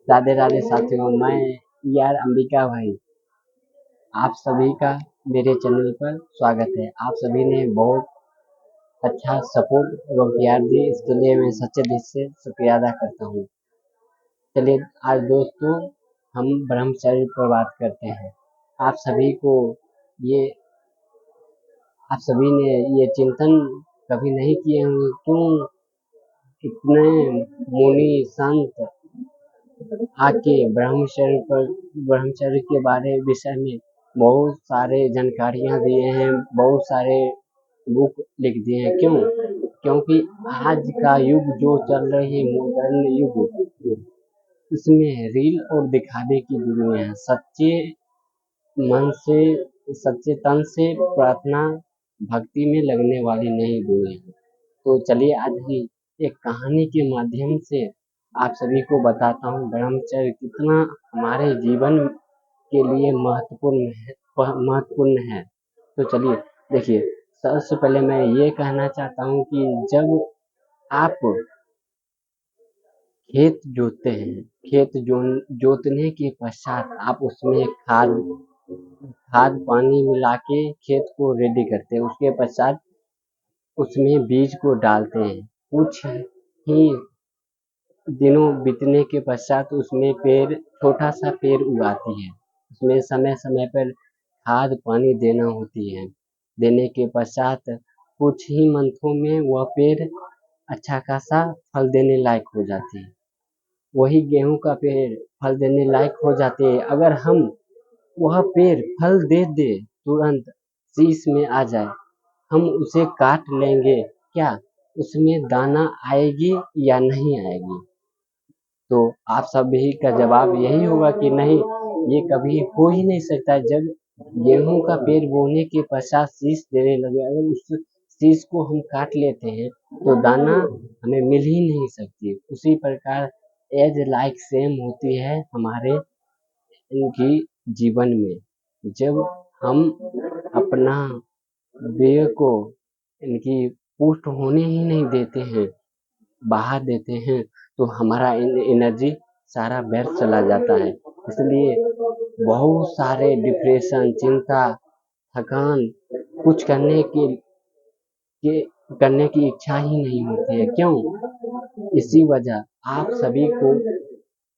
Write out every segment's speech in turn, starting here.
राधे राधे साथियों, मैं यार अंबिका भाई आप सभी का मेरे चैनल पर स्वागत है। आप सभी ने बहुत अच्छा सपोर्ट एवं प्यार दिए, इसके लिए मैं सच्चे दिल से शुक्रिया अदा करता हूँ। चलिए आज दोस्तों हम ब्रह्मचर्य पर बात करते हैं। आप सभी को ये आप सभी ने ये चिंतन कभी नहीं किए होंगे, क्यों इतने मुनि संत आके ब्रह्मचर्य के विषय में बहुत सारे जानकारियाँ दिए हैं, बहुत सारे बुक लिख दिए हैं। क्यों? क्योंकि आज का युग जो चल रही है, मॉडर्न युग, इसमें रील और दिखावे की दुनिया है। मन से सच्चे तन से प्रार्थना भक्ति में लगने वाली नहीं दुनिया है। तो चलिए आज ही एक कहानी के माध्यम से आप सभी को बताता हूँ ब्रह्मचर्य कितना हमारे जीवन के लिए महत्वपूर्ण है। तो चलिए देखिए, सबसे पहले मैं ये कहना चाहता हूँ कि जब आप खेत जोतते हैं, जोतने के पश्चात आप उसमें खाद पानी मिला के खेत को रेडी करते हैं। उसके पश्चात उसमें बीज को डालते हैं। कुछ ही दिनों बीतने के पश्चात उसमें छोटा सा पेड़ उगाती है। उसमें समय समय पर खाद पानी देना होती है। देने के पश्चात कुछ ही मंथों में वह पेड़ अच्छा खासा फल देने लायक हो जाती है। वही गेहूं का पेड़ फल देने लायक हो जाते हैं। अगर हम वह पेड़ फल दे तुरंत शीश में आ जाए, हम उसे काट लेंगे, क्या उसमें दाना आएगी या नहीं आएगी? तो आप सभी का जवाब यही होगा कि नहीं, ये कभी हो ही नहीं सकता। जब गेहूं का पेड़ बोने के पश्चात शीश देने लगे, अगर उस शीश को हम काट लेते हैं तो दाना हमें मिल ही नहीं सकती। उसी प्रकार एज लाइक सेम होती है हमारे इनकी जीवन में। जब हम अपना देह को इनकी पुष्ट होने ही नहीं देते हैं, बहा देते हैं, तो हमारा एनर्जी सारा व्यर्थ चला जाता है। इसलिए बहुत सारे डिप्रेशन, चिंता, थकान, कुछ करने की इच्छा ही नहीं होती है। क्यों? इसी वजह आप सभी को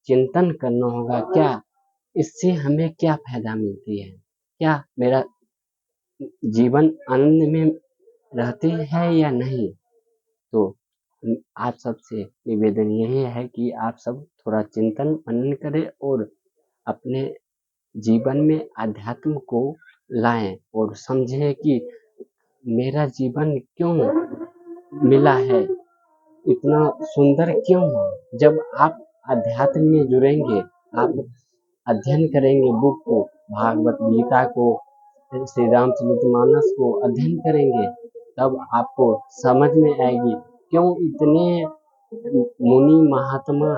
चिंतन करना होगा, क्या इससे हमें क्या फायदा मिलती है? क्या मेरा जीवन आनंद में रहती है या नहीं? तो आप सबसे निवेदन यही है कि आप सब थोड़ा चिंतन मनन करें और अपने जीवन में अध्यात्म को लाएं और समझें कि मेरा जीवन क्यों मिला है, इतना सुंदर क्यों है। जब आप अध्यात्म में जुड़ेंगे, आप अध्ययन करेंगे बुक को, भागवत गीता को, श्री रामचरितमानस को अध्ययन करेंगे, तब आपको समझ में आएगी क्यों इतने मुनि महात्मा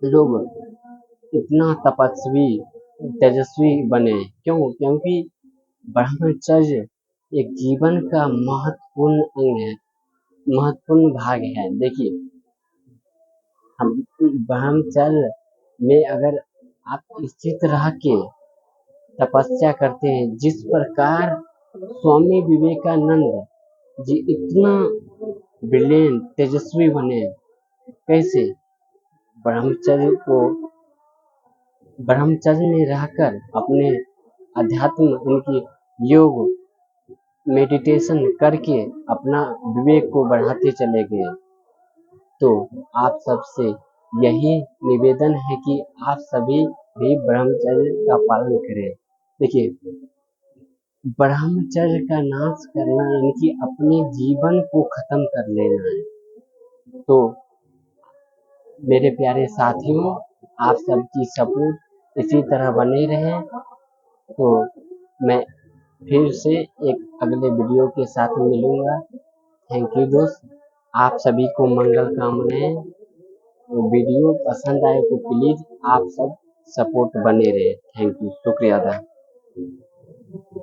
लोग इतना तपस्वी तेजस्वी बने। क्यों? क्योंकि ब्रह्मचर्य एक जीवन का महत्वपूर्ण अंग है, महत्वपूर्ण भाग है। देखिए, हम ब्रह्मचर्य में अगर आप स्थित रह के तपस्या करते हैं, जिस प्रकार स्वामी विवेकानंद जी इतना ब्रिलियंट तेजस्वी बने, कैसे? ब्रह्मचर्य में रहकर अपने अध्यात्म उनकी योग मेडिटेशन करके अपना विवेक को बढ़ाते चले गए। तो आप सबसे यही निवेदन है कि आप सभी भी ब्रह्मचर्य का पालन करें। देखिए, ब्रह्मचर्य का नाश करना यानी कि अपने जीवन को खत्म कर लेना है। तो मेरे प्यारे साथियों, आप सबकी सपोर्ट इसी तरह बने रहे। तो मैं फिर से एक अगले वीडियो के साथ मिलूंगा। थैंक यू दोस्त, आप सभी को मंगल कामनाएं। वीडियो पसंद आए तो प्लीज आप सब सपोर्ट बने रहे। थैंक यू, शुक्रिया अदा।